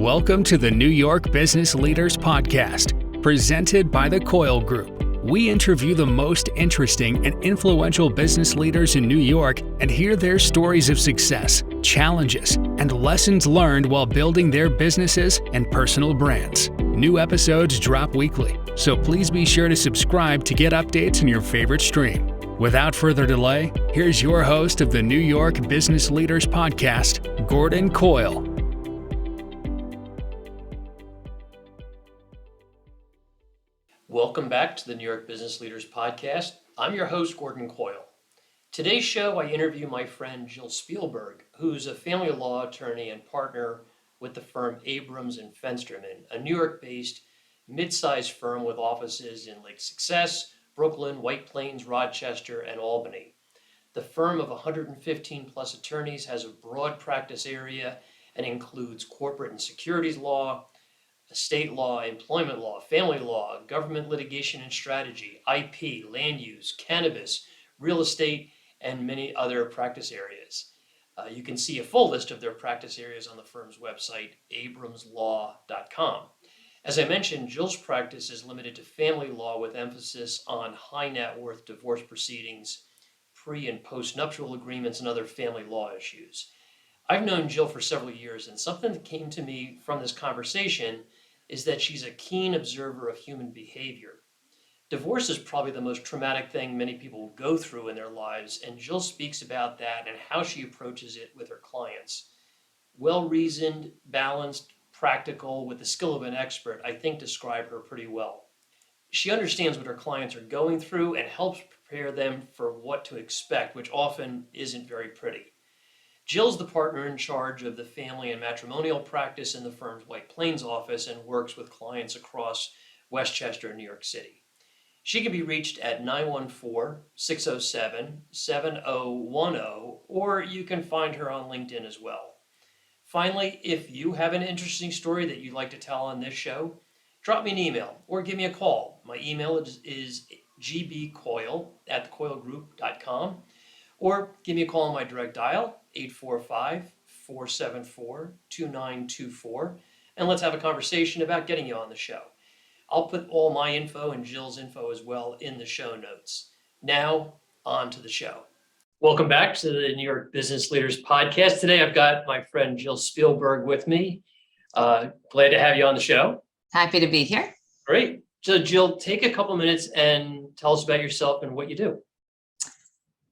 Welcome to the New York Business Leaders Podcast, presented by the Coyle Group. We interview the most interesting and influential business leaders in New York and hear their stories of success, challenges, and lessons learned while building their businesses and personal brands. New episodes drop weekly, so please be sure to subscribe to get updates on your favorite stream. Without further delay, here's your host of the New York Business Leaders Podcast, Gordon Coyle. Welcome back to the New York Business Leaders Podcast. I'm your host, Gordon Coyle. Today's show, I interview my friend Jill Spielberg, who's a family law attorney and partner with the firm Abrams Fensterman, a New York-based mid-sized firm with offices in Lake Success, Brooklyn, White Plains, Rochester, and Albany. The firm of 115 plus attorneys has a broad practice area and includes corporate and securities law, estate law, employment law, family law, government litigation and strategy, IP, land use, cannabis, real estate, and many other practice areas. You can see a full list of their practice areas on the firm's website, abramslaw.com. As I mentioned, Jill's practice is limited to family law with emphasis on high net worth divorce proceedings, pre- and post-nuptial agreements, and other family law issues. I've known Jill for several years, and something that came to me from this conversation is that she's a keen observer of human behavior. Divorce is probably the most traumatic thing many people go through in their lives, and Jill speaks about that and how she approaches it with her clients. Well-reasoned, balanced, practical, with the skill of an expert, I think describe her pretty well. She understands what her clients are going through and helps prepare them for what to expect, which often isn't very pretty. Jill's the partner in charge of the family and matrimonial practice in the firm's White Plains office and works with clients across Westchester and New York City. She can be reached at 914-607-7010, or you can find her on LinkedIn as well. Finally, if you have an interesting story that you'd like to tell on this show, drop me an email or give me a call. My email is gbcoyle@thecoylegroup.com, or give me a call on my direct dial, 845-474-2924, and let's have a conversation about getting you on the show. I'll put all my info and Jill's info as well in the show notes. Now, on to the show. Welcome back to the New York Business Leaders Podcast. Today, I've got my friend Jill Spielberg with me. Glad to have you on the show. Happy to be here. Great. So, Jill, take a couple minutes and tell us about yourself and what you do.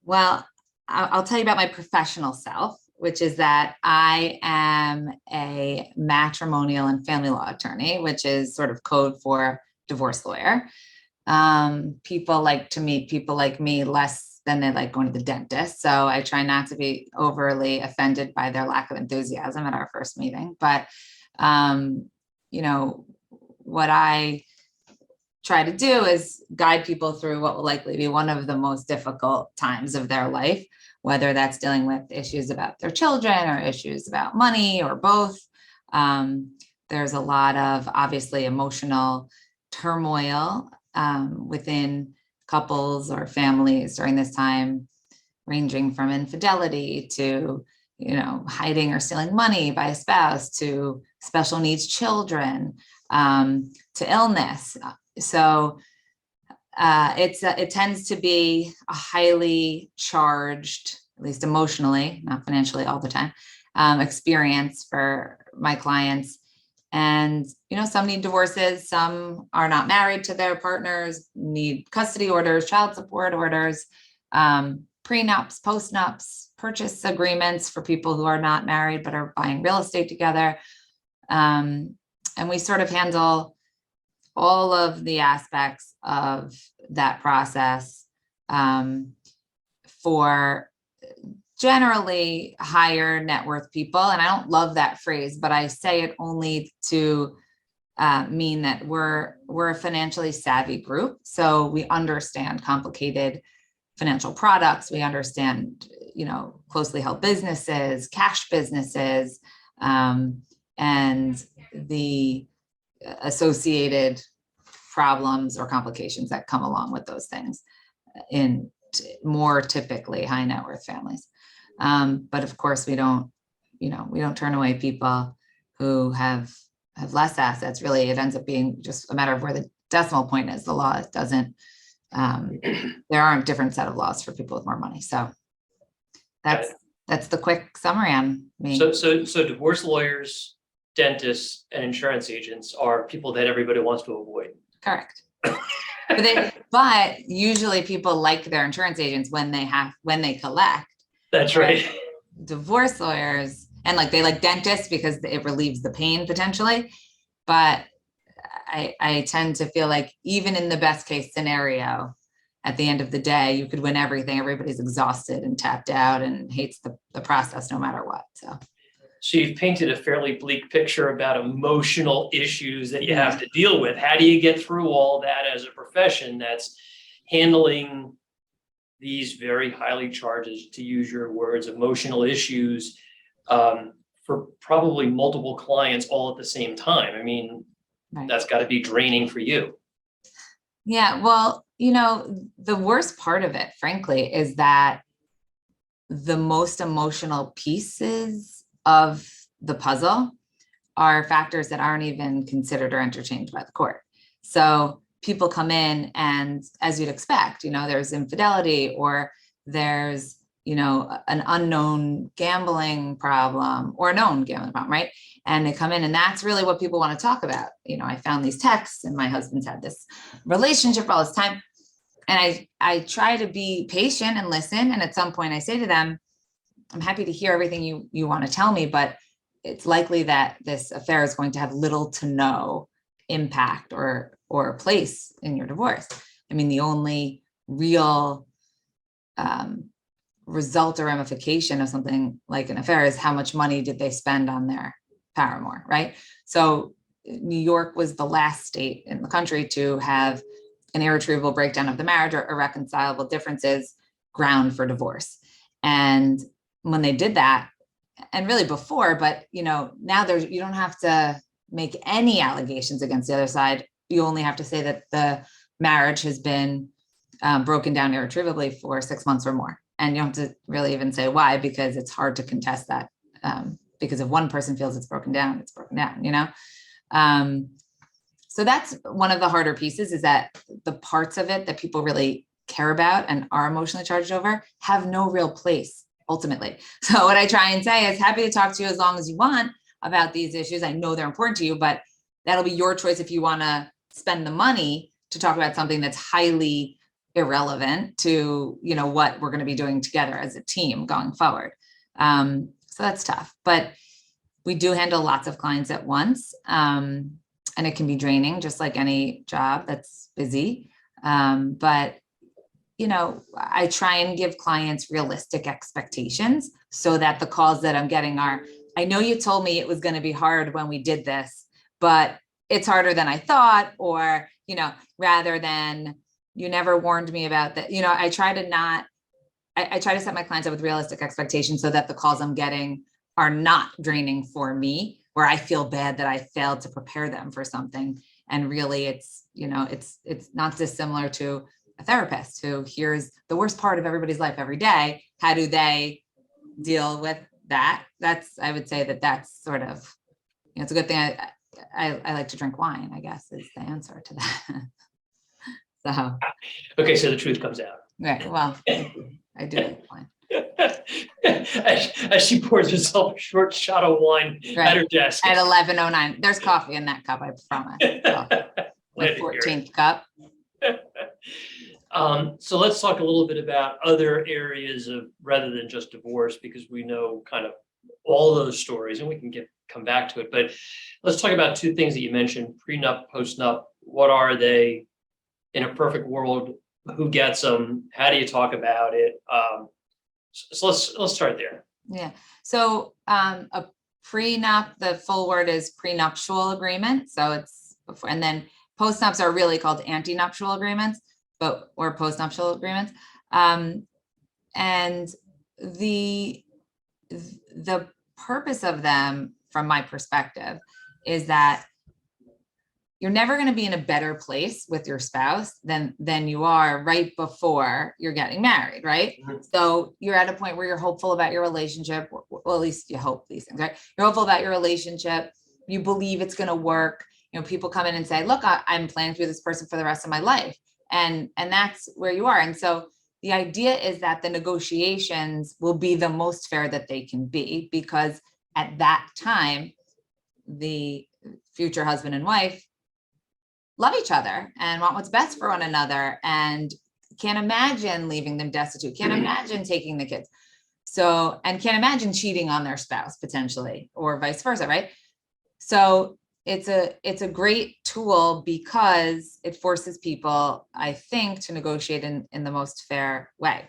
Well, I'll tell you about my professional self, which is that I am a matrimonial and family law attorney, which is sort of code for divorce lawyer. People like to meet people like me less than they like going to the dentist. So I try not to be overly offended by their lack of enthusiasm at our first meeting. But, what I try to do is guide people through what will likely be one of the most difficult times of their life, whether that's dealing with issues about their children or issues about money or both. There's a lot of obviously emotional turmoil within couples or families during this time, ranging from infidelity to, hiding or stealing money by a spouse, to special needs children, to illness. So it tends to be a highly charged, at least emotionally, not financially all the time, experience for my clients. And, some need divorces, some are not married to their partners, need custody orders, child support orders, prenups, postnups, purchase agreements for people who are not married but are buying real estate together. And we sort of handle all of the aspects of that process for generally higher net worth people. And I don't love that phrase, but I say it only to mean that we're a financially savvy group. So we understand complicated financial products. We understand, closely held businesses, cash businesses, and the associated problems or complications that come along with those things in more typically high net worth families. But of course, we don't turn away people who have less assets. Really, it ends up being just a matter of where the decimal point is. The law doesn't, there aren't different set of laws for people with more money. So that's the quick summary on me. So divorce lawyers, dentists, and insurance agents are people that everybody wants to avoid. Correct. But usually people like their insurance agents when they collect. That's right. Divorce lawyers, and like they like dentists because it relieves the pain potentially. But I tend to feel like even in the best case scenario, at the end of the day, you could win everything. Everybody's exhausted and tapped out and hates the process no matter what. So you've painted a fairly bleak picture about emotional issues that you have to deal with. How do you get through all that as a profession that's handling these very highly charged, to use your words, emotional issues for probably multiple clients all at the same time? I mean, that's got to be draining for you. Yeah, well, the worst part of it, frankly, is that the most emotional pieces of the puzzle are factors that aren't even considered or entertained by the court. So people come in and, as you'd expect, there's infidelity or there's, an unknown gambling problem or a known gambling problem, right? And they come in and that's really what people want to talk about. I found these texts and my husband's had this relationship for all this time. And I try to be patient and listen. And at some point I say to them, I'm happy to hear everything you want to tell me, but it's likely that this affair is going to have little to no impact or place in your divorce. I mean, the only real result or ramification of something like an affair is how much money did they spend on their paramour, right? So New York was the last state in the country to have an irretrievable breakdown of the marriage or irreconcilable differences ground for divorce. And when they did that, and really before, but now you don't have to make any allegations against the other side. You only have to say that the marriage has been broken down irretrievably for 6 months or more. And you don't have to really even say why, because it's hard to contest that. Because if one person feels it's broken down, So that's one of the harder pieces, is that the parts of it that people really care about and are emotionally charged over have no real place ultimately. So what I try and say is, happy to talk to you as long as you want about these issues. I know they're important to you, but that'll be your choice if you want to spend the money to talk about something that's highly irrelevant to, what we're going to be doing together as a team going forward. So that's tough, but we do handle lots of clients at once. And it can be draining, just like any job that's busy. But I try and give clients realistic expectations so that the calls that I'm getting are, I know you told me it was going to be hard when we did this, but it's harder than I thought, or, rather than you never warned me about that. I try to set my clients up with realistic expectations so that the calls I'm getting are not draining for me, where I feel bad that I failed to prepare them for something. And really it's not dissimilar to a therapist who hears the worst part of everybody's life every day. How do they deal with that? I would say that's sort of, it's a good thing. I like to drink wine, I guess, is the answer to that. So. Okay. So the truth comes out. Right. Well, I do like wine. As she pours herself a short shot of wine at her desk. At 11:09. There's coffee in that cup, I promise. My 14th cup. So let's talk a little bit about other areas of, rather than just divorce, because we know kind of all those stories and we can come back to it. But let's talk about two things that you mentioned: prenup, postnup. What are they in a perfect world? Who gets them? How do you talk about it? So let's start there. Yeah. So a prenup, the full word is prenuptial agreement. So it's before, and then postnups are really called antinuptial agreements, or postnuptial agreements. And the purpose of them, from my perspective, is that you're never going to be in a better place with your spouse than you are right before you're getting married, right? Mm-hmm. So you're at a point where you're hopeful about your relationship. Well, at least you hope these things, right? You're hopeful about your relationship. you believe it's going to work. People come in and say, look, I'm planning to be this person for the rest of my life. And that's where you are. And so the idea is that the negotiations will be the most fair that they can be, because at that time, the future husband and wife love each other and want what's best for one another, and can't imagine leaving them destitute, can't imagine taking the kids. So, and can't imagine cheating on their spouse potentially, or vice versa, right? So it's a great tool because it forces people, I think, to negotiate in the most fair way.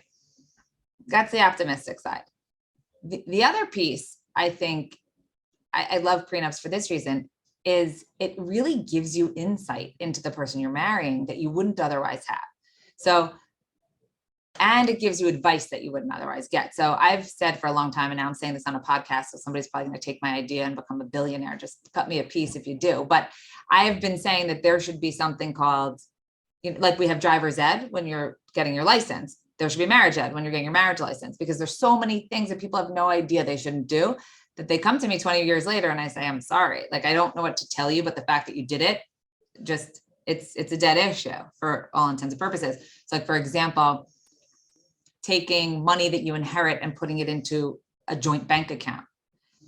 That's the optimistic side. The other piece, I think, I love prenups for this reason, is it really gives you insight into the person you're marrying that you wouldn't otherwise have. So, and it gives you advice that you wouldn't otherwise get. So I've said for a long time, and now I'm saying this on a podcast, so somebody's probably going to take my idea and become a billionaire. Just cut me a piece if you do. But I have been saying that there should be something called, like we have driver's ed when you're getting your license. There should be marriage ed when you're getting your marriage license, because there's so many things that people have no idea they shouldn't do, that they come to me 20 years later and I say, I'm sorry. Like, I don't know what to tell you, but the fact that you did it, just, it's a dead issue for all intents and purposes. So like, for example, taking money that you inherit and putting it into a joint bank account.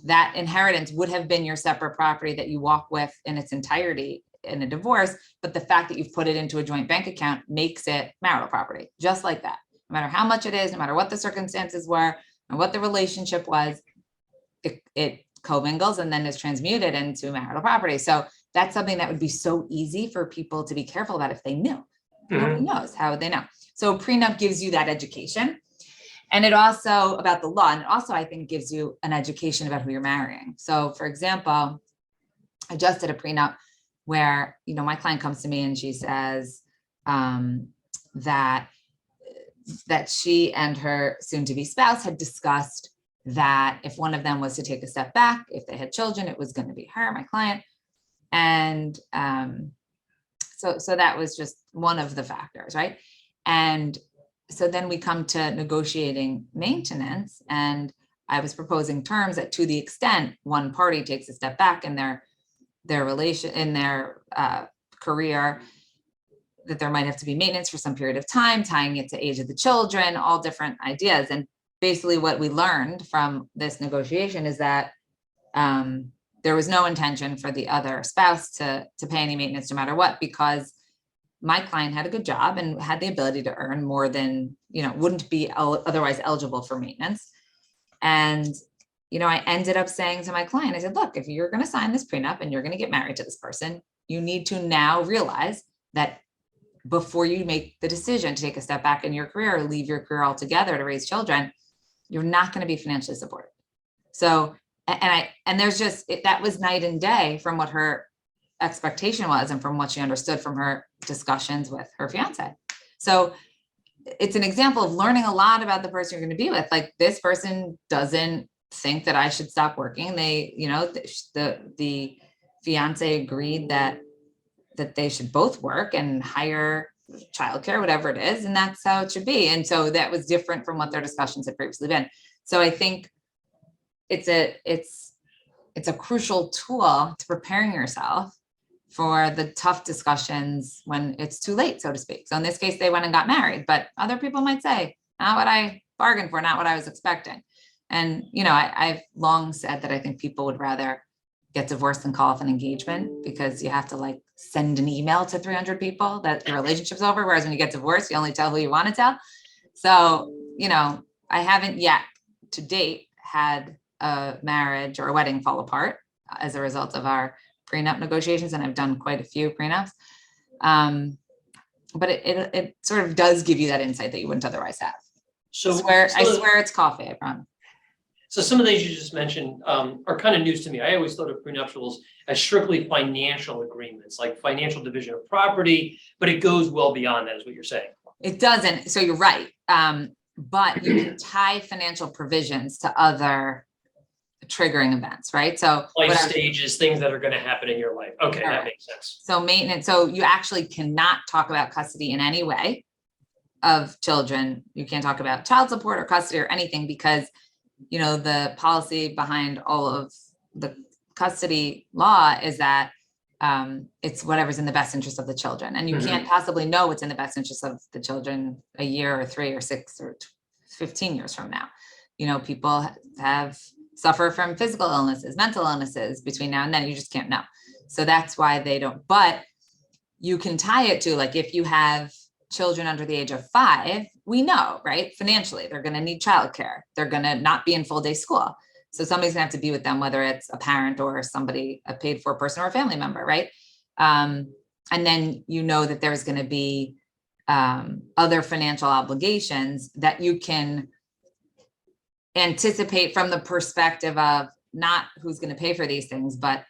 That inheritance would have been your separate property that you walk with in its entirety in a divorce, but the fact that you've put it into a joint bank account makes it marital property, just like that. No matter how much it is, no matter what the circumstances were and what the relationship was, it commingles and then is transmuted into marital property. So that's something that would be so easy for people to be careful about if they knew. Nobody knows. How would they know? So prenup gives you that education. And it also, about the law, and it also, I think, gives you an education about who you're marrying. So for example, I just did a prenup where, my client comes to me and she says that she and her soon-to-be spouse had discussed that if one of them was to take a step back, if they had children, it was going to be her, my client. And so that was just one of the factors, right? And so then we come to negotiating maintenance, and I was proposing terms that, to the extent one party takes a step back in their relation, in their career, that there might have to be maintenance for some period of time, tying it to age of the children, all different ideas. And basically what we learned from this negotiation is that there was no intention for the other spouse to pay any maintenance no matter what, because my client had a good job and had the ability to earn more than, wouldn't be otherwise eligible for maintenance. And, I ended up saying to my client, I said, look, if you're going to sign this prenup and you're going to get married to this person, you need to now realize that before you make the decision to take a step back in your career or leave your career altogether to raise children, you're not going to be financially supported. So, and there's just, that was night and day from what her expectation was and from what she understood from her discussions with her fiance. So it's an example of learning a lot about the person you're going to be with. Like, this person doesn't think that I should stop working. They, the fiance agreed that they should both work and hire childcare, whatever it is. And that's how it should be. And so that was different from what their discussions had previously been. So I think it's a crucial tool to preparing yourself for the tough discussions when it's too late, so to speak. So in this case, they went and got married, but other people might say, not what I bargained for, not what I was expecting. And, I've long said that I think people would rather get divorced than call off an engagement, because you have to send an email to 300 people that your relationship's over. Whereas when you get divorced, you only tell who you want to tell. So, I haven't yet to date had a marriage or a wedding fall apart as a result of our prenup negotiations. And I've done quite a few prenups. But it sort of does give you that insight that you wouldn't otherwise have. I swear it's coffee, I promise. So some of the things you just mentioned are kind of news to me. I always thought of prenuptials as strictly financial agreements, like financial division of property, but it goes well beyond that, is what you're saying. It doesn't. So you're right. But you can tie financial provisions to other triggering events, right? So life stages, things that are going to happen in your life. Okay, that makes sense. So maintenance. So you actually cannot talk about custody in any way of children. You can't talk about child support or custody or anything, because the policy behind all of the custody law is that it's whatever's in the best interest of the children. And you can't possibly know what's in the best interest of the children a year or 3 or 6 or 15 years from now. You know, people suffer from physical illnesses, mental illnesses between now and then. You just can't know. So that's why they don't, but you can tie it to, like, if you have children under the age of 5, we know, right? Financially, they're going to need childcare. They're going to not be in full day school. So somebody's gonna have to be with them, whether it's a parent or somebody, a paid for person or a family member, right? And then you know that there's gonna be other financial obligations that you can anticipate from the perspective of not who's gonna pay for these things, but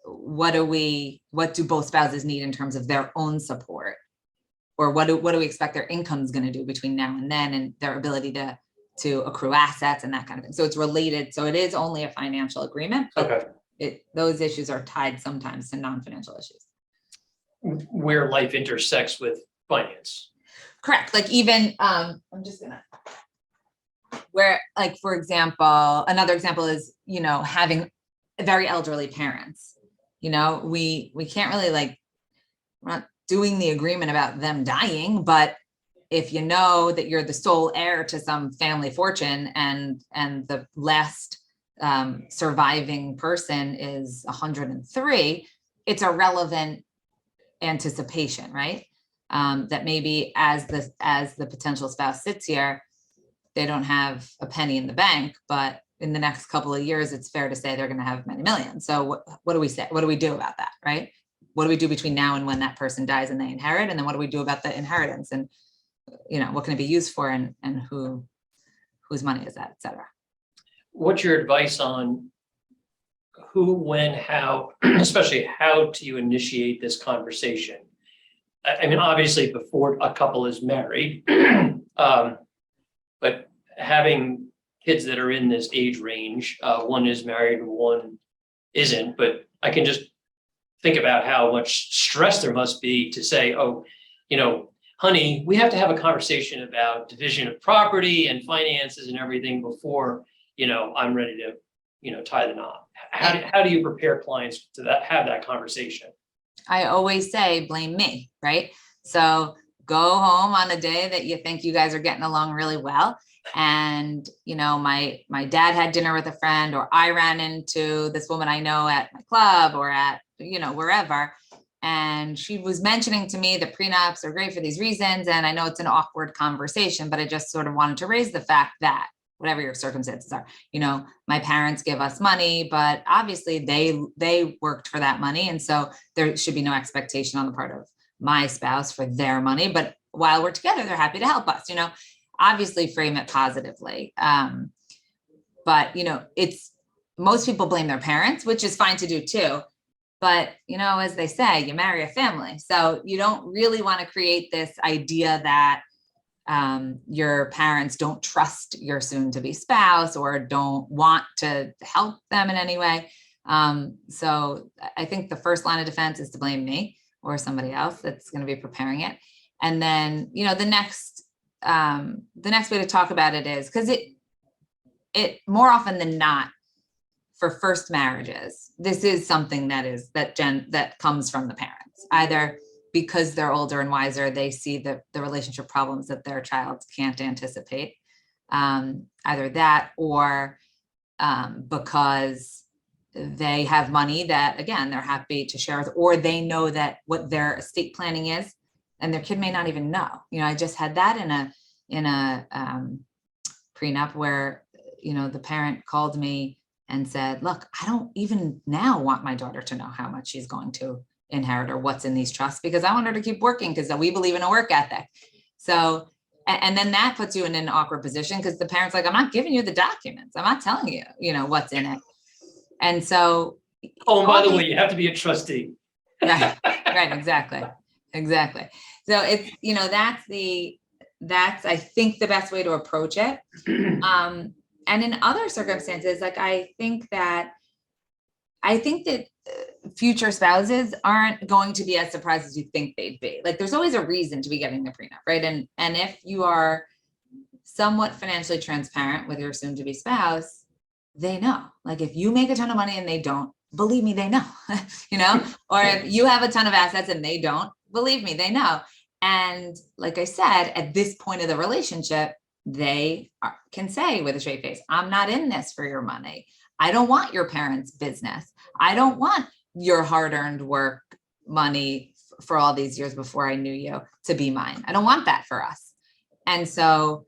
what do both spouses need in terms of their own support? Or what do we expect their income is gonna do between now and then, and their ability to accrue assets and that kind of thing. So it's related. So it is only a financial agreement, but those issues are tied sometimes to non-financial issues. Where life intersects with finance. Correct. Like even, I'm just gonna, where, like, for example, another example is, you know, having very elderly parents. You know, we can't really, like, we're not doing the agreement about them dying, but if you know that you're the sole heir to some family fortune and the last surviving person is 103, it's a relevant anticipation, right? That maybe as the potential spouse sits here, they don't have a penny in the bank, but in the next couple of years, it's fair to say they're going to have many millions. So what do we say? What do we do about that, right? What do we do between now and when that person dies and they inherit? And then what do we do about the inheritance? And you know, what can it be used for, and whose money is that, et cetera. What's your advice on who, when, how, especially how do you initiate this conversation? I mean, obviously before a couple is married, but having kids that are in this age range, one is married and one isn't, but I can just think about how much stress there must be to say, oh, you know, honey, we have to have a conversation about division of property and finances and everything before, you know, I'm ready to, you know, tie the knot. How do you prepare clients to have that conversation? I always say, blame me, right? So go home on a day that you think you guys are getting along really well. And, you know, my dad had dinner with a friend, or I ran into this woman I know at my club or at, you know, wherever. And she was mentioning to me that prenups are great for these reasons. And I know it's an awkward conversation, but I just sort of wanted to raise the fact that whatever your circumstances are, you know, my parents give us money, but obviously they worked for that money. And so there should be no expectation on the part of my spouse for their money. But while we're together, they're happy to help us, you know, obviously frame it positively. But, you know, most people blame their parents, which is fine to do too. But, you know, as they say, you marry a family. So you don't really want to create this idea that your parents don't trust your soon-to-be spouse or don't want to help them in any way. So I think the first line of defense is to blame me or somebody else that's going to be preparing it. And then, you know, the next way to talk about it is, because it more often than not, for first marriages, this is something that comes from the parents, either because they're older and wiser, they see the relationship problems that their child can't anticipate, either that or because they have money that, again, they're happy to share with, or they know that what their estate planning is, and their kid may not even know. You know, I just had that in a prenup where, you know, the parent called me and said, look, I don't even now want my daughter to know how much she's going to inherit or what's in these trusts, because I want her to keep working because we believe in a work ethic. So, and then that puts you in an awkward position because the parent's like, I'm not giving you the documents. I'm not telling you, you know, what's in it. And so. Oh, and by the way, you have to be a trustee. Right, exactly. So it's, you know, that's, I think, the best way to approach it. And in other circumstances, like, I think that future spouses aren't going to be as surprised as you think they'd be. Like, there's always a reason to be getting the prenup, right? And if you are somewhat financially transparent with your soon-to-be spouse, they know. Like, if you make a ton of money and they don't, believe me, they know, or if you have a ton of assets and they don't, believe me, they know. And like I said, at this point of the relationship, can say with a straight face, I'm not in this for your money. I don't want your parents' business. I don't want your hard-earned work money for all these years before I knew you to be mine. I don't want that for us. And so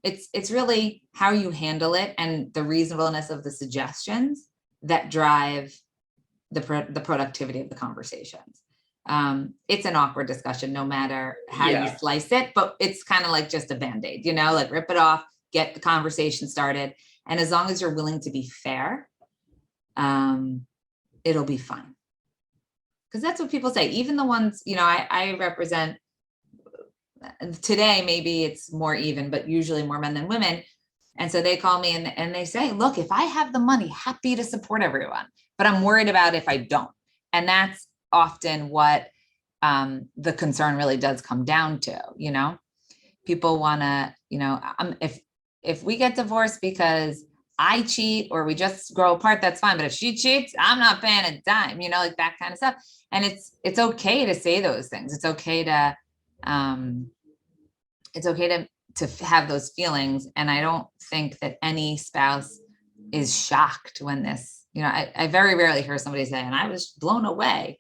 it's really how you handle it and the reasonableness of the suggestions that drive the productivity of the conversations. It's an awkward discussion no matter how you slice it, but it's kind of like just a Band-Aid, like rip it off, get the conversation started. And as long as you're willing to be fair, it'll be fine. Because that's what people say. Even the ones, I represent today, maybe it's more even, but usually more men than women. And so they call me and they say, look, if I have the money, happy to support everyone, but I'm worried about if I don't. And that's often what the concern really does come down to, people want to, if we get divorced because I cheat or we just grow apart, that's fine. But if she cheats, I'm not paying a dime, like that kind of stuff. And it's okay to say those things. It's okay to have those feelings. And I don't think that any spouse is shocked when this, I very rarely hear somebody say, and I was blown away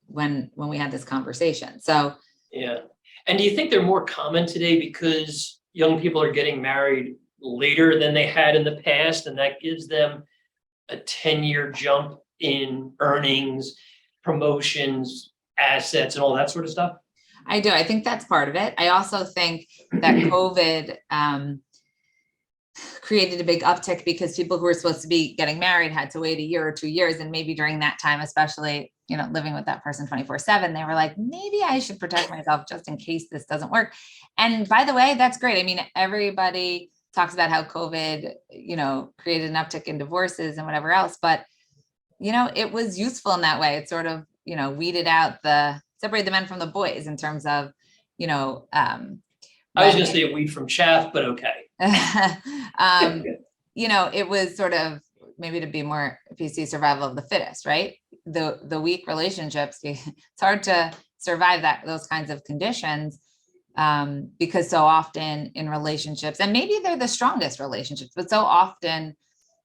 when we had this conversation. So yeah. And do you think they're more common today because young people are getting married later than they had in the past, and that gives them a 10-year jump in earnings, promotions, assets, and all that sort of stuff? I do. I think that's part of it. I also think that COVID created a big uptick because people who were supposed to be getting married had to wait a year or 2 years. And maybe during that time, especially, living with that person 24/7, they were like, maybe I should protect myself just in case this doesn't work. And by the way, that's great. I mean, everybody talks about how COVID, created an uptick in divorces and whatever else, but, it was useful in that way. It sort of, weeded out separate the men from the boys in terms of, I was going to say a weed from chaff, but okay. It was sort of maybe to be more PC, survival of the fittest, right? The weak relationships, it's hard to survive those kinds of conditions because so often in relationships, and maybe they're the strongest relationships, but so often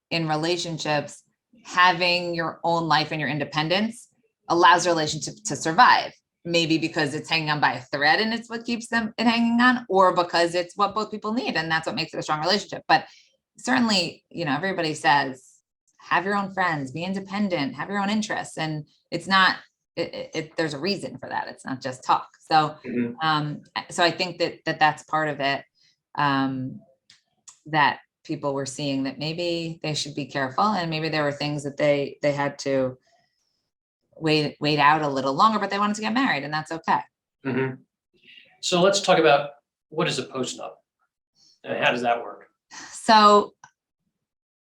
in relationships, having your own life and your independence allows a relationship to survive. Maybe because it's hanging on by a thread and it's what keeps it hanging on, or because it's what both people need and that's what makes it a strong relationship. But certainly, everybody says, have your own friends, be independent, have your own interests. And it's not, there's a reason for that. It's not just talk. So, so I think that's part of it, that people were seeing that maybe they should be careful. And maybe there were things that they had to wait out a little longer, but they wanted to get married, and that's okay. Mm-hmm. So let's talk about what is a postnup and how does that work? So,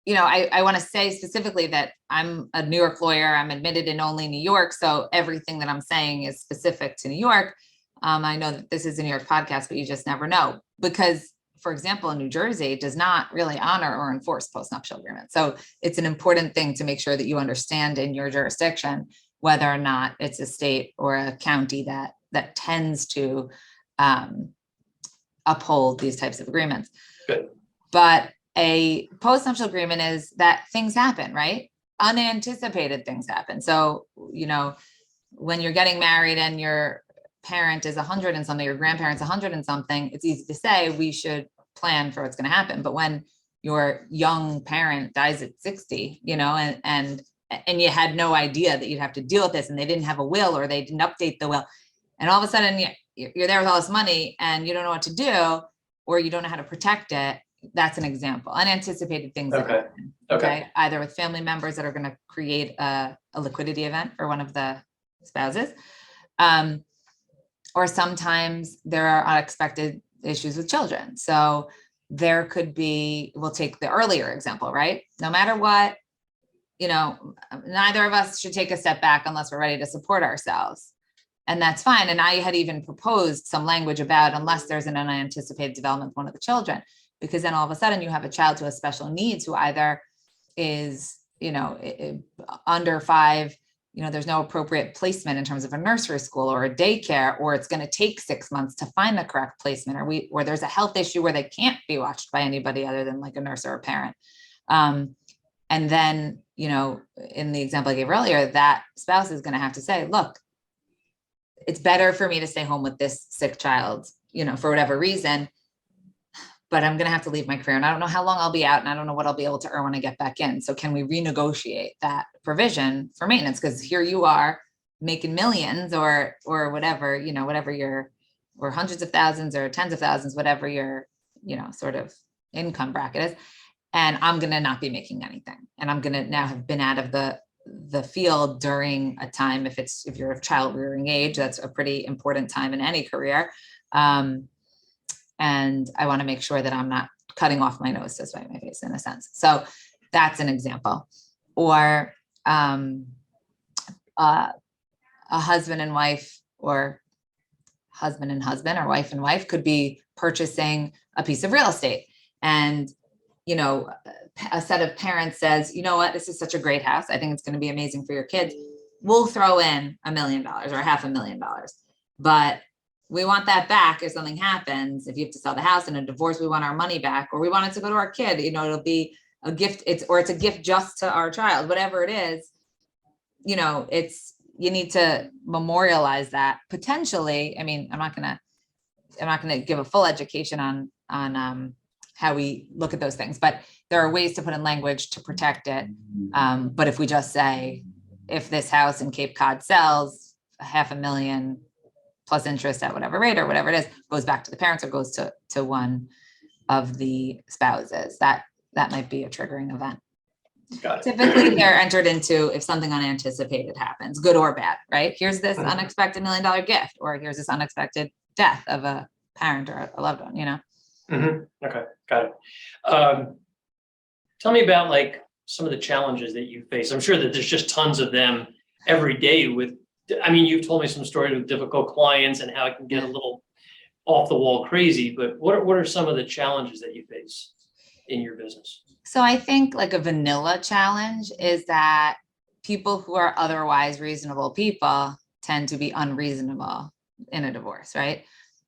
I want to say specifically that I'm a New York lawyer. I'm admitted in only New York. So everything that I'm saying is specific to New York. I know that this is a New York podcast, but you just never know because, for example, New Jersey does not really honor or enforce postnuptial agreements. So it's an important thing to make sure that you understand in your jurisdiction whether or not it's a state or a county that tends to uphold these types of agreements. Good. But a postnuptial agreement is that things happen, right? Unanticipated things happen. So, when you're getting married and your parent is 100 and something, your grandparent's 100 and something, it's easy to say we should plan for what's going to happen. But when your young parent dies at 60, and you had no idea that you'd have to deal with this and they didn't have a will or they didn't update the will. And all of a sudden you're there with all this money and you don't know what to do, or you don't know how to protect it. That's an example. Unanticipated things. Okay. That happen, okay. Either with family members that are going to create a liquidity event for one of the spouses. Or sometimes there are unexpected issues with children. So there could be, we'll take the earlier example, right? No matter what, neither of us should take a step back unless we're ready to support ourselves. And that's fine. And I had even proposed some language about unless there's an unanticipated development with one of the children, because then all of a sudden you have a child who has special needs who either is under 5, there's no appropriate placement in terms of a nursery school or a daycare, or it's going to take 6 months to find the correct placement, or there's a health issue where they can't be watched by anybody other than like a nurse or a parent. And then, in the example I gave earlier, that spouse is going to have to say, look, it's better for me to stay home with this sick child, for whatever reason, but I'm going to have to leave my career and I don't know how long I'll be out and I don't know what I'll be able to earn when I get back in. So can we renegotiate that provision for maintenance? Because here you are making millions or whatever, or hundreds of thousands or tens of thousands, whatever your, sort of income bracket is. And I'm going to not be making anything. And I'm going to now have been out of the field during a time, if you're of child rearing age, that's a pretty important time in any career. And I want to make sure that I'm not cutting off my nose to spite my face in a sense. So that's an example. Or a husband and wife, or husband and husband, or wife and wife could be purchasing a piece of real estate. And a set of parents says, you know what, this is such a great house. I think it's going to be amazing for your kids. We'll throw in $1 million or $500,000, but we want that back if something happens. If you have to sell the house in a divorce, we want our money back, or we want it to go to our kid. It'll be a gift. It's a gift just to our child, whatever it is. You need to memorialize that potentially. I mean, I'm not gonna give a full education on how we look at those things, but there are ways to put in language to protect it. But if we just say, if this house in Cape Cod sells, $500,000 plus interest at whatever rate or whatever it is, goes back to the parents or goes to one of the spouses, that might be a triggering event. Got it. Typically they're entered into if something unanticipated happens, good or bad, right? Here's this unexpected $1 million gift, or here's this unexpected death of a parent or a loved one, Okay, got it. Tell me about like some of the challenges that you face. I'm sure that there's just tons of them every day you've told me some stories with difficult clients and how it can get a little off the wall crazy, but what are some of the challenges that you face in your business? So I think like a vanilla challenge is that people who are otherwise reasonable people tend to be unreasonable in a divorce, right?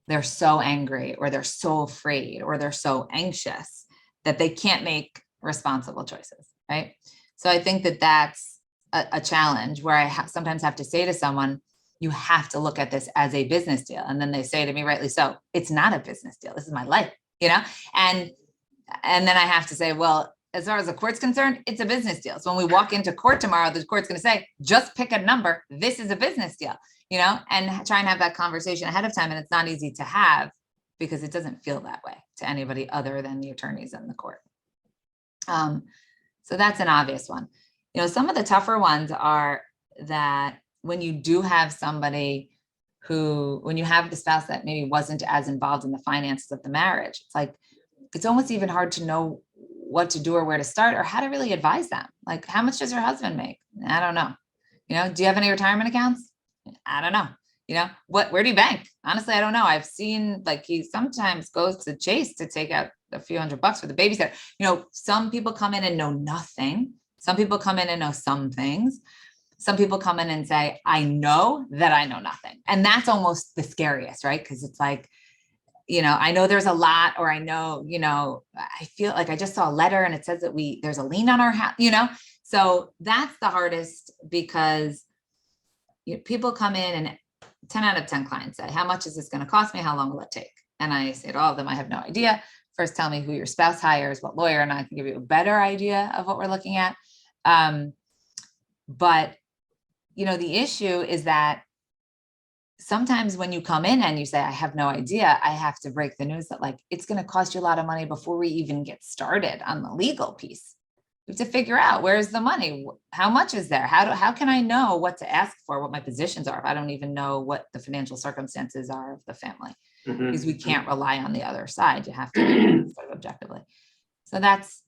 They're so angry, or they're so afraid, or they're so anxious that they can't make responsible choices, right? So I think that that's a challenge where I sometimes have to say to someone, you have to look at this as a business deal. And then they say to me, rightly so, it's not a business deal. This is my life, and then I have to say, well, as far as the court's concerned, it's a business deal. So when we walk into court tomorrow, the court's going to say, just pick a number. This is a business deal, and try and have that conversation ahead of time. And it's not easy to have because it doesn't feel that way to anybody other than the attorneys in the court. So that's an obvious one. Some of the tougher ones are that when you do have somebody when you have the spouse that maybe wasn't as involved in the finances of the marriage, it's almost even hard to know what to do or where to start or how to really advise them. Like, how much does your husband make? I don't know. Do you have any retirement accounts? I don't know. Where do you bank? Honestly, I don't know. I've seen he sometimes goes to Chase to take out a few $100 for the babysitter. Some people come in and know nothing. Some people come in and know some things. Some people come in and say, I know that I know nothing. And that's almost the scariest, right? Because it's like, I know there's a lot, or I know, I feel like I just saw a letter and it says that there's a lien on our house, So that's the hardest because people come in and 10 out of 10 clients say, how much is this going to cost me? How long will it take? And I say to all of them, I have no idea. First, tell me who your spouse hires, what lawyer, and I can give you a better idea of what we're looking at. But, the issue is that sometimes when you come in and you say, I have no idea, I have to break the news that it's going to cost you a lot of money before we even get started on the legal piece. We have to figure out, where's the money? How much is there? How can I know what to ask for, what my positions are, if I don't even know what the financial circumstances are of the family? Because we can't rely on the other side. You have to sort of objectively. So that's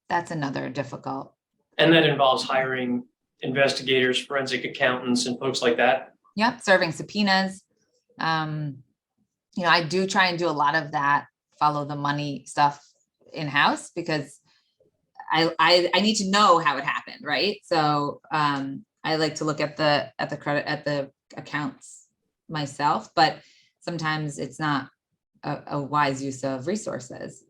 another difficult. And that involves hiring investigators, forensic accountants, and folks like that. Yep. Serving subpoenas. I do try and do a lot of that, follow the money stuff in-house, because I need to know how it happened, right? So I like to look at the accounts myself, but sometimes it's not a wise use of resources.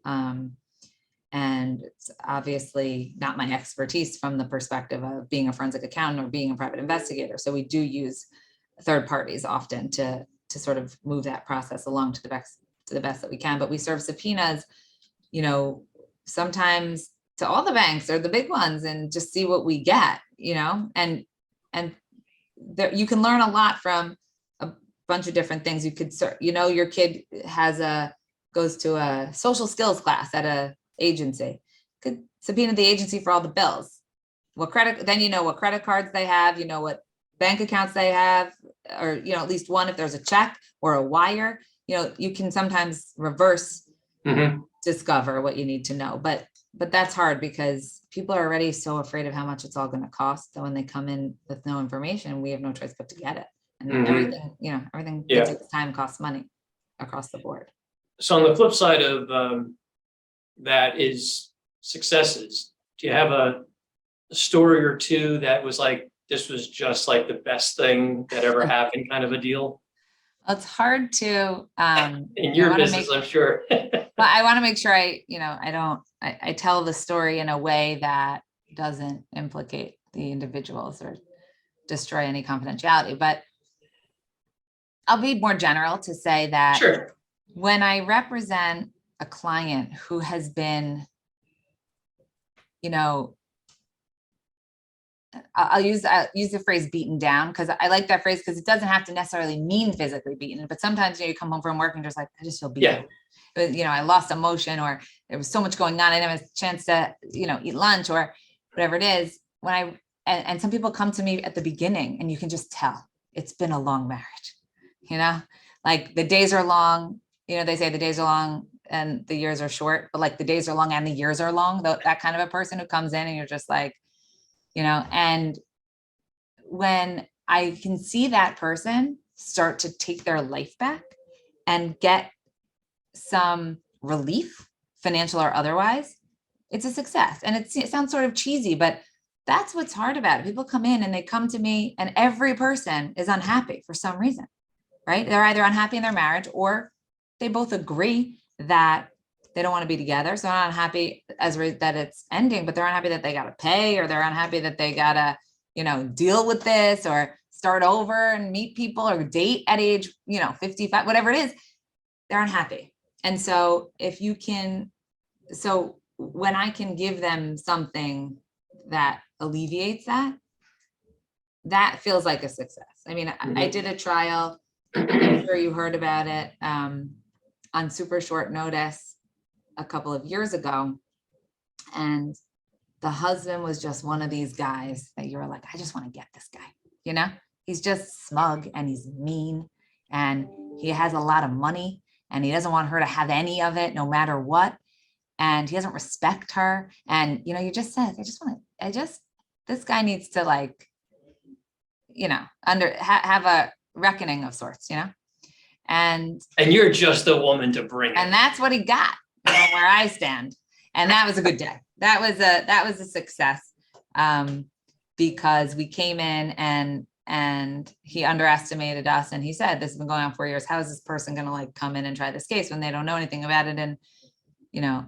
And it's obviously not my expertise from the perspective of being a forensic accountant or being a private investigator. So we do use third parties often to sort of move that process along to the best that we can. But we serve subpoenas, sometimes to all the banks or the big ones, and just see what we get, and there, you can learn a lot from a bunch of different things. You could, your kid goes to a social skills class at a agency, could subpoena the agency for all the bills, what credit cards they have, what bank accounts they have, or, at least one, if there's a check or a wire, you can sometimes reverse discover what you need to know. But that's hard because people are already so afraid of how much it's all going to cost. So when they come in with no information, we have no choice but to get it. And everything that takes time costs money across the board. So on the flip side of that is successes. Do you have a story or two that was like, this was just like the best thing that ever happened kind of a deal? Well, it's hard to in your business, I'm sure. But I want to make sure I tell the story in a way that doesn't implicate the individuals or destroy any confidentiality. But I'll be more general to say that when I represent a client who has been, I'll use the phrase beaten down, because I like that phrase because it doesn't have to necessarily mean physically beaten, but sometimes you come home from work and just like, I just feel beaten. I lost emotion, or there was so much going on. I didn't have a chance to, eat lunch or whatever it is. And some people come to me at the beginning and you can just tell it's been a long marriage, like the days are long, they say the days are long and the years are short, but like the days are long and the years are long, that kind of a person who comes in and you're just like, and when I can see that person start to take their life back and get some relief, financial or otherwise, it's a success. And it sounds sort of cheesy, but that's what's hard about it. People come in and they come to me and every person is unhappy for some reason, right? They're either unhappy in their marriage or they both agree that they don't want to be together. So they're not unhappy that it's ending, but they're unhappy that they got to pay, or they're unhappy that they got to, deal with this or start over and meet people or date at age, 55, whatever it is, they're unhappy. And so when I can give them something that alleviates that feels like a success. I mean, I did a trial, I'm sure you heard about it, on super short notice a couple of years ago. And the husband was just one of these guys that you were like, I just want to get this guy, he's just smug and he's mean and he has a lot of money and he doesn't want her to have any of it no matter what. And he doesn't respect her. And, you just said, this guy needs to have a reckoning of sorts, and you're just a woman to bring it. And that's what he got where I stand. And that was a good day. That was a success, because we came in and he underestimated us. And he said, this has been going on 4 years. How is this person going to come in and try this case when they don't know anything about it? And,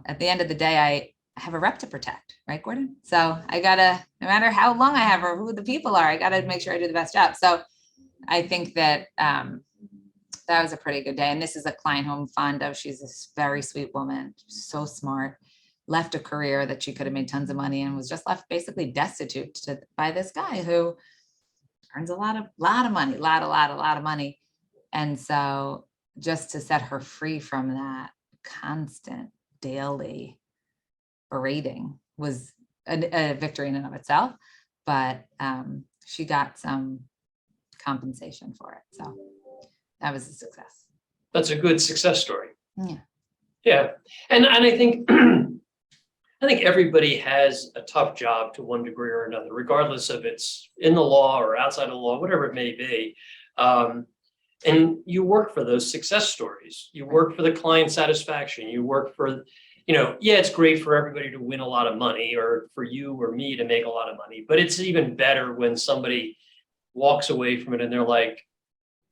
at the end of the day, I have a rep to protect, right, Gordon? So I gotta, no matter how long I have or who the people are, I gotta make sure I do the best job. So I think that that was a pretty good day. And this is a client who I'm fond of. She's this very sweet woman, so smart, left a career that she could have made tons of money and was just left basically destitute by this guy who earns a lot of money. And so just to set her free from that constant daily berating was a victory in and of itself, but she got some compensation for it. So that was a success. That's a good success story. Yeah. And I think everybody has a tough job to one degree or another, regardless of it's in the law or outside of the law, whatever it may be. And you work for those success stories. You work for the client satisfaction. You work for, yeah, it's great for everybody to win a lot of money or for you or me to make a lot of money, but it's even better when somebody walks away from it and they're like,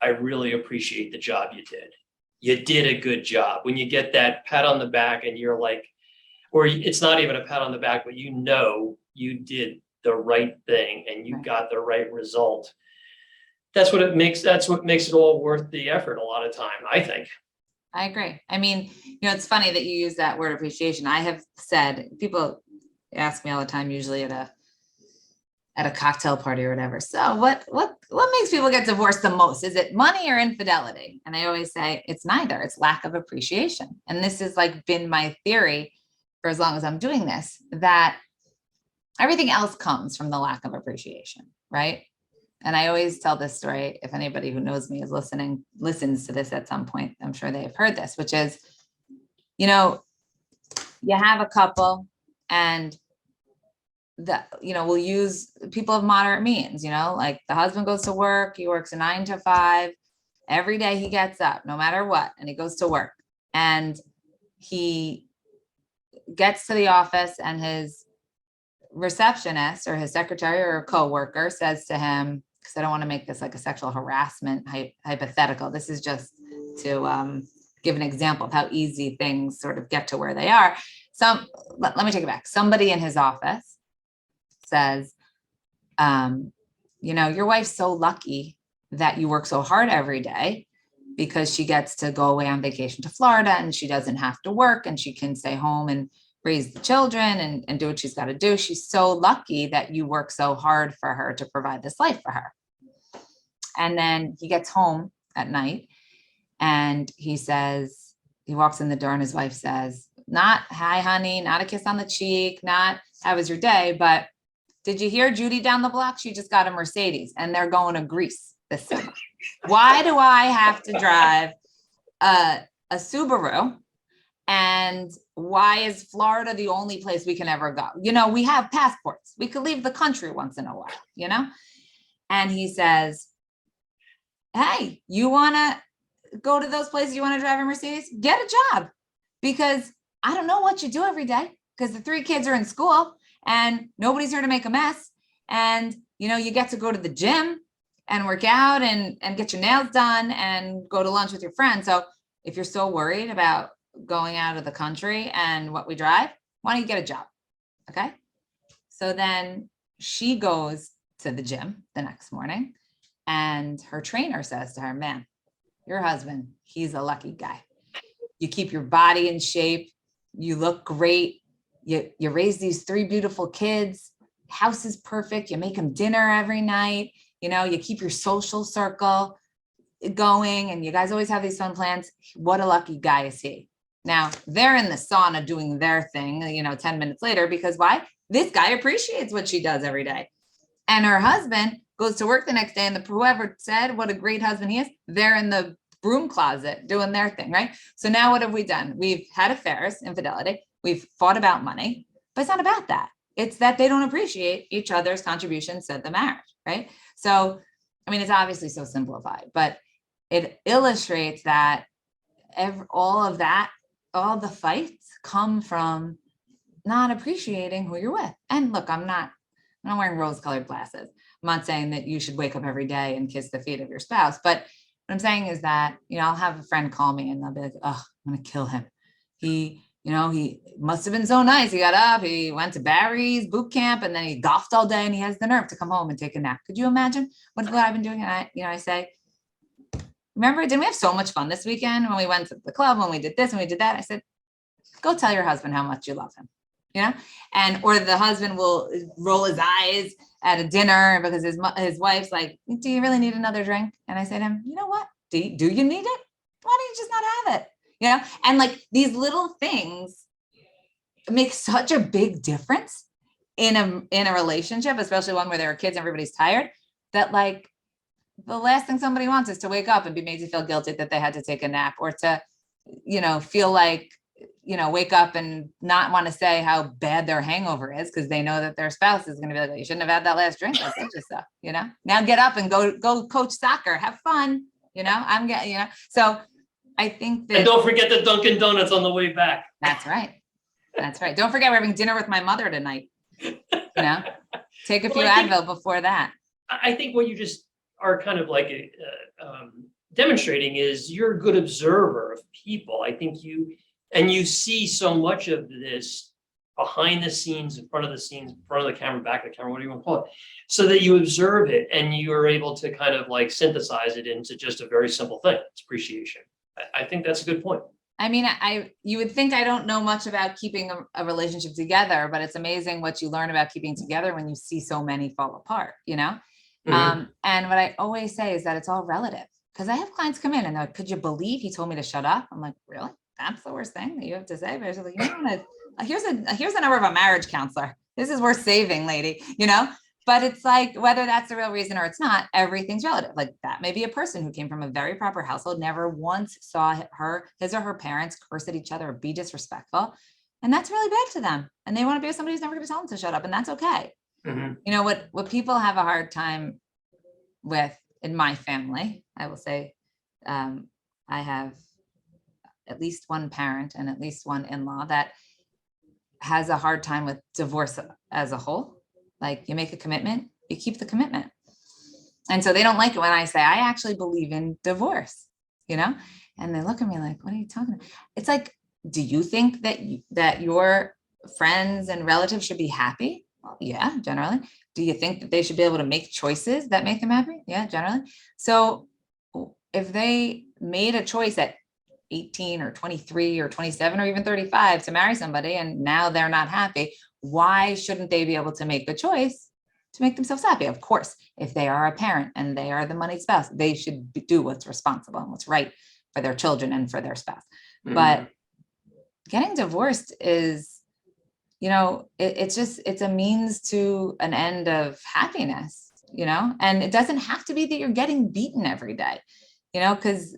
I really appreciate the job you did. You did a good job. When you get that pat on the back and you're like, or it's not even a pat on the back, but you did the right thing and you got the right result. That's what makes it all worth the effort a lot of time, I think. I agree. I mean, it's funny that you use that word appreciation. I have said, people ask me all the time, usually at a cocktail party or whatever. So what makes people get divorced the most? Is it money or infidelity? And I always say it's neither. It's lack of appreciation. And this has been my theory for as long as I'm doing this, that everything else comes from the lack of appreciation, right? And I always tell this story. If anybody who knows me is listens to this at some point, I'm sure they've heard this, which is, you have a couple and we'll use people of moderate means, like the husband goes to work, he works a 9 to 5, every day he gets up, no matter what, and he goes to work, and he gets to the office and his receptionist or his secretary or coworker says to him, because I don't want to make this like a sexual harassment hypothetical. This is just to give an example of how easy things sort of get to where they are. Let me take it back. Somebody in his office says, your wife's so lucky that you work so hard every day because she gets to go away on vacation to Florida and she doesn't have to work and she can stay home and raise the children and do what she's got to do. She's so lucky that you work so hard for her to provide this life for her. And then he gets home at night and he walks in the door and his wife says, not hi, honey, not a kiss on the cheek, not how was your day, but did you hear Judy down the block? She just got a Mercedes and they're going to Greece this summer. Why do I have to drive a Subaru? And why is Florida the only place we can ever go? We have passports. We could leave the country once in a while, And he says, hey, you want to go to those places? You want to drive a Mercedes? Get a job, because I don't know what you do every day because the 3 kids are in school and nobody's here to make a mess. And, you get to go to the gym and work out and get your nails done and go to lunch with your friends. So if you're so worried about going out of the country and what we drive, why don't you get a job? Okay. So then she goes to the gym the next morning and her trainer says to her, man, your husband, he's a lucky guy. You keep your body in shape. You look great. You raise these 3 beautiful kids. House is perfect. You make them dinner every night. You keep your social circle going and you guys always have these fun plans. What a lucky guy is he? Now they're in the sauna doing their thing, 10 minutes later, because why? This guy appreciates what she does every day. And her husband goes to work the next day and whoever said what a great husband he is, they're in the broom closet doing their thing, right? So now what have we done? We've had affairs, infidelity. We've fought about money, but it's not about that. It's that they don't appreciate each other's contributions to the marriage, right? So, it's obviously so simplified, but it illustrates that all the fights come from not appreciating who you're with. And look, I'm not wearing rose-colored glasses. I'm not saying that you should wake up every day and kiss the feet of your spouse, but what I'm saying is that, I'll have a friend call me and they'll be like, oh, I'm going to kill him. He must have been so nice. He got up, he went to Barry's boot camp and then he golfed all day and he has the nerve to come home and take a nap. Could you imagine what I've been doing? And I say, remember, didn't we have so much fun this weekend when we went to the club, when we did this and we did that? I said, go tell your husband how much you love him, or the husband will roll his eyes at a dinner because his wife's like, do you really need another drink? And I say to him, you know what? Do you need it? Why don't you just not have it? And these little things make such a big difference in a relationship, especially one where there are kids and everybody's tired, that the last thing somebody wants is to wake up and be made to feel guilty that they had to take a nap, or to, feel like, wake up and not want to say how bad their hangover is because they know that their spouse is going to be like, well, you shouldn't have had that last drink. That's such stuff, now get up and go coach soccer, have fun, I'm getting, so I think that. And don't forget the Dunkin' Donuts on the way back. That's right. That's right. Don't forget we're having dinner with my mother tonight. Take a few Well, Advil before that. I think what you just are kind of like demonstrating is you're a good observer of people. I think you see so much of this behind the scenes, in front of the scenes, in front of the camera, back of the camera, what do you want to call it? So that you observe it and you are able to kind of like synthesize it into just a very simple thing. It's appreciation. I think that's a good point. I mean, you would think I don't know much about keeping a relationship together, but it's amazing what you learn about keeping together when you see so many fall apart, Mhm. And what I always say is that it's all relative, because I have clients come in and they're like, could you believe he told me to shut up? I'm like, really? That's the worst thing that you have to say? But like, here's a number of a marriage counselor. This is worth saving, lady, But it's like, whether that's the real reason or it's not, everything's relative. Like that may be a person who came from a very proper household, never once saw his or her parents curse at each other or be disrespectful. And that's really bad to them. And they want to be with somebody who's never going to tell them to shut up. And that's okay. Mhm. What people have a hard time with in my family, I will say, I have at least one parent and at least one in-law that has a hard time with divorce as a whole. Like you make a commitment, you keep the commitment. And so they don't like it when I say, I actually believe in divorce, and they look at me like, what are you talking about? It's like, do you think that your friends and relatives should be happy? Well, yeah, generally. Do you think that they should be able to make choices that make them happy? Yeah, generally. So if they made a choice at 18 or 23 or 27 or even 35 to marry somebody and now they're not happy, why shouldn't they be able to make the choice to make themselves happy? Of course, if they are a parent and they are the moneyed spouse, they should do what's responsible and what's right for their children and for their spouse. But getting divorced is, it's a means to an end of happiness, and it doesn't have to be that you're getting beaten every day, because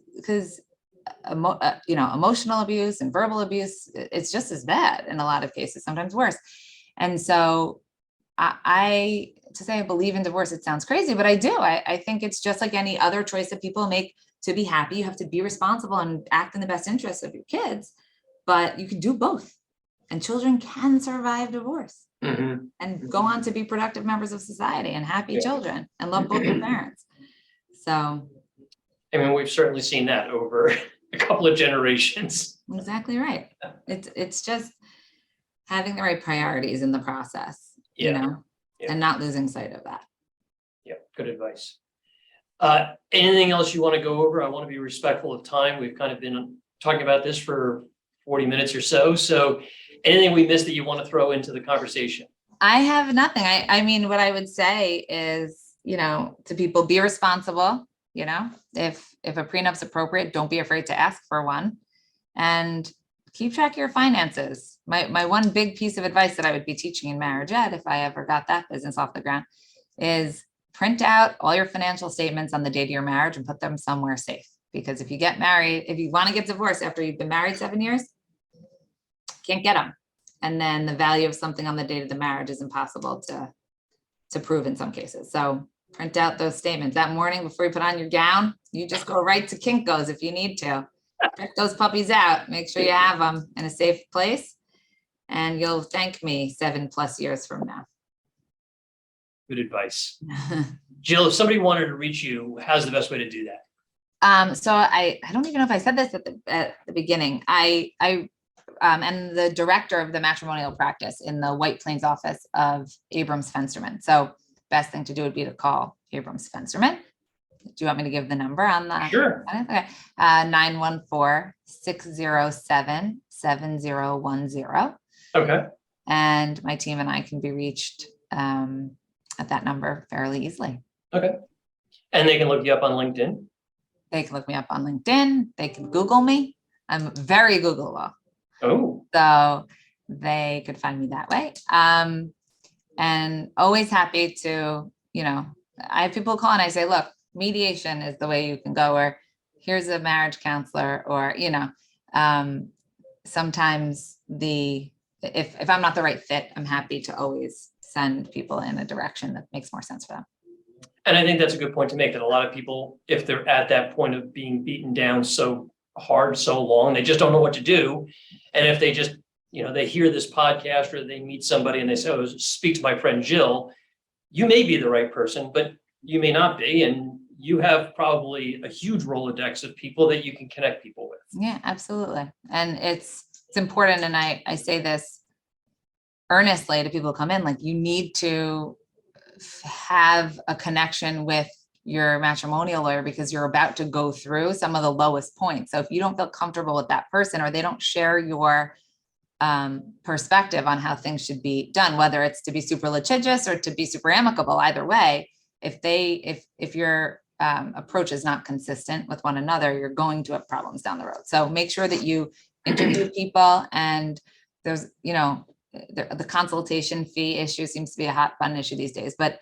emotional abuse and verbal abuse, it's just as bad in a lot of cases, sometimes worse. And so to say I believe in divorce, it sounds crazy, but I do. I think it's just like any other choice that people make to be happy. You have to be responsible and act in the best interest of your kids, but you can do both. And children can survive divorce and go on to be productive members of society and happy children and love both their parents. So, I mean, we've certainly seen that over a couple of generations. Exactly right. It's just having the right priorities in the process, and not losing sight of that. Yeah, good advice. Anything else you want to go over? I want to be respectful of time. We've kind of been talking about this for 40 minutes or so. So anything we missed that you want to throw into the conversation? I have nothing. I mean, what I would say is, to people, be responsible. If a prenup's appropriate, don't be afraid to ask for one, and keep track of your finances. My one big piece of advice that I would be teaching in marriage ed, if I ever got that business off the ground, is print out all your financial statements on the date of your marriage and put them somewhere safe. Because if you get married, if you want to get divorced after you've been married 7 years, can't get them. And then the value of something on the date of the marriage is impossible to prove in some cases. So print out those statements that morning before you put on your gown. You just go right to Kinko's if you need to. Check those puppies out. Make sure you have them in a safe place, and you'll thank me 7+ years from now. Good advice. Jill, if somebody wanted to reach you, how's the best way to do that? So I don't even know if I said this at the beginning. I am the director of the matrimonial practice in the White Plains office of Abrams Fensterman. So best thing to do would be to call Abrams Fensterman. Do you want me to give the number on that? Sure. Okay. 914-607-7010. Okay. And my team and I can be reached at that number fairly easily. Okay. And they can look you up on LinkedIn? They can look me up on LinkedIn. They can Google me. I'm very Googleable. Oh. So they could find me that way. And always happy to, I have people call and I say, look, mediation is the way you can go, or here's a marriage counselor, or, sometimes if I'm not the right fit, I'm happy to always send people in a direction that makes more sense for them. And I think that's a good point to make, that a lot of people, if they're at that point of being beaten down so hard, so long, they just don't know what to do. And if they just they hear this podcast or they meet somebody and they say, oh, speak to my friend Jill, you may be the right person, but you may not be. And you have probably a huge Rolodex of people that you can connect people with. Yeah, absolutely. And it's important. And I say this earnestly to people who come in, like, you need to have a connection with your matrimonial lawyer because you're about to go through some of the lowest points. So if you don't feel comfortable with that person, or they don't share your perspective on how things should be done, whether it's to be super litigious or to be super amicable, either way, if your approach is not consistent with one another, you're going to have problems down the road. So make sure that you interview people, and there's, the consultation fee issue seems to be a hot button issue these days, but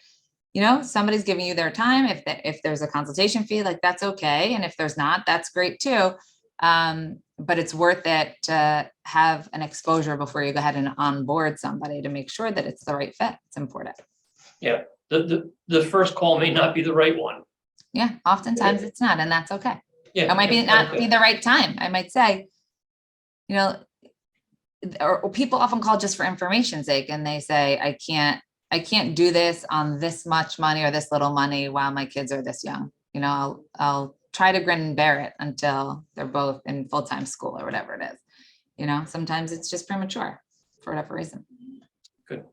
somebody's giving you their time. If there's a consultation fee, like, that's okay. And if there's not, that's great too. But it's worth it to have an exposure before you go ahead and onboard somebody to make sure that it's the right fit. It's important. Yeah. The first call may not be the right one. Yeah. Oftentimes it's not, and that's okay. Yeah. It might not be the right time. I might say, or people often call just for information's sake, and they say, I can't do this on this much money or this little money while my kids are this young. I'll try to grin and bear it until they're both in full-time school or whatever it is. Sometimes it's just premature for whatever reason. Good.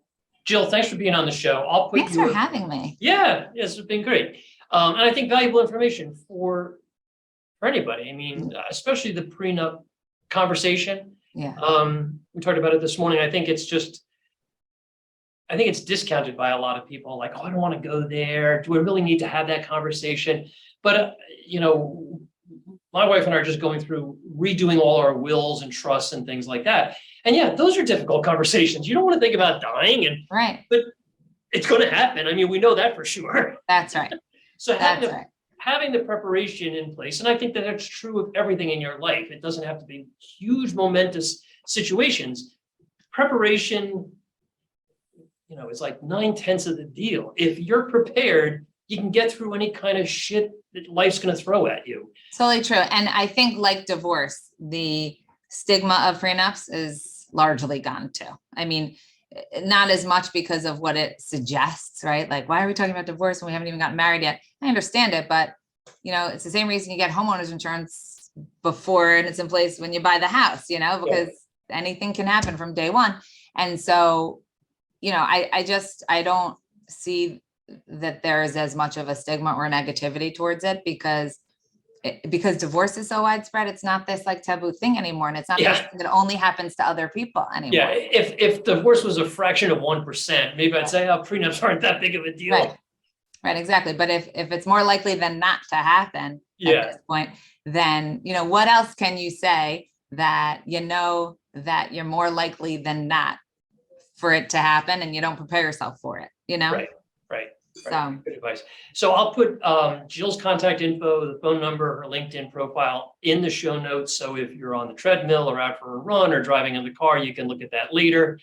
Jill, thanks for being on the show. Thanks for having me. Yeah, yes, it's been great. And I think valuable information for anybody. I mean, especially the prenup conversation. Yeah. We talked about it this morning. I think it's discounted by a lot of people. Like, oh, I don't want to go there. Do I really need to have that conversation? But, my wife and I are just going through redoing all our wills and trusts and things like that. And yeah, those are difficult conversations. You don't want to think about dying, right, but it's going to happen. I mean, we know that for sure. That's right. So having the preparation in place, and I think that that's true of everything in your life. It doesn't have to be huge, momentous situations. Preparation, it's like 9/10 of the deal. If you're prepared, you can get through any kind of shit that life's going to throw at you. Totally true. And I think, like divorce, the stigma of prenups is largely gone too. I mean, not as much because of what it suggests, right? Like, why are we talking about divorce when we haven't even gotten married yet? I understand it, but it's the same reason you get homeowners insurance before and it's in place when you buy the house, because anything can happen from day one. And so, I don't see that there is as much of a stigma or negativity towards it because divorce is so widespread. It's not this like taboo thing anymore. And it's not something that only happens to other people anymore. Yeah. If divorce was a fraction of 1%, maybe I'd say, prenups aren't that big of a deal. Right. Exactly. But if it's more likely than not to happen at this point, then, what else can you say that, that you're more likely than not for it to happen and you don't prepare yourself for it, Right. So good advice. So I'll put Jill's contact info, the phone number, her LinkedIn profile in the show notes. So if you're on the treadmill or out for a run or driving in the car, you can look at that later.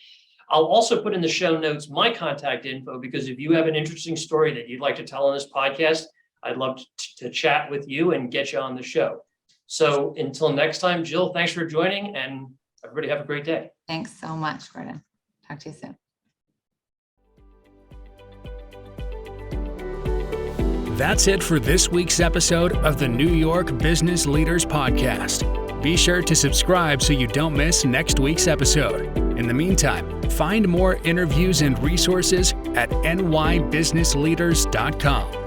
I'll also put in the show notes my contact info, because if you have an interesting story that you'd like to tell on this podcast, I'd love to chat with you and get you on the show. So until next time, Jill, thanks for joining, and everybody have a great day. Thanks so much, Gordon. Talk to you soon. That's it for this week's episode of the New York Business Leaders Podcast. Be sure to subscribe so you don't miss next week's episode. In the meantime, find more interviews and resources at nybusinessleaders.com.